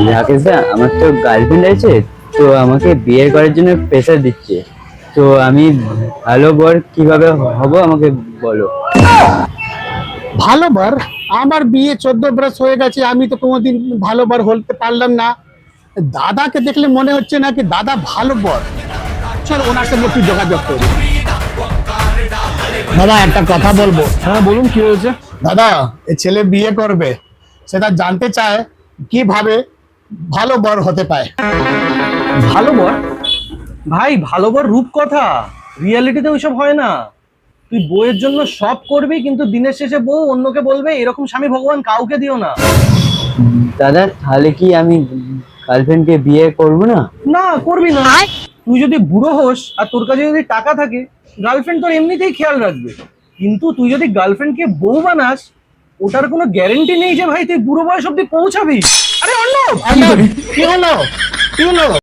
রাকেশ দা, আমার তো গার্লফ্রেন্ড আছে, তো আমাকে বিয়ে করার জন্য প্রেশার দিচ্ছে। তো আমি ভালো বর কিভাবে হব আমাকে বলো। ভালো বার? আমার বিয়ে 14 বছর হয়ে গেছে, আমি তো কোনোদিন ভালো বার হতে পারলাম না। দাদাকে দেখলে মনে হচ্ছে নাকি দাদা ভালো বর। চল ওনার সঙ্গে একটু যোগাযোগ করি। দাদা একটা কথা বলবো। হ্যাঁ বলুন, কি হয়েছে? দাদা, এই ছেলে বিয়ে করবে, সেটা জানতে চায় কিভাবে ভালো বর হতে পায়। ভালো বর? ভাই, ভালো বর রূপকথা, রিয়ালিটিতে ওইসব হয় না। তুই বউয়ের জন্য সব করবি, কিন্তু দিনের শেষে বউ অন্যকে বলবে, এরকম স্বামী ভগবান কাউকে দিও না। দাদা, তাহলে কি আমি গার্লফ্রেন্ডকে বিয়ে করব না? না, করবি না। তুই যদি বুড়ো হোস আর তোর কাছে যদি টাকা থাকে, গার্লফ্রেন্ড তোর এমনিতেই খেয়াল রাখবে। কিন্তু তুই যদি গার্লফ্রেন্ডকে বউ বানাস, ওটার কোনো গ্যারেন্টি নেই যে ভাই তুই বুড়ো বয়স অব্দি পৌঁছাবি। আরে অর্ণব! কি হলো? কি হলো?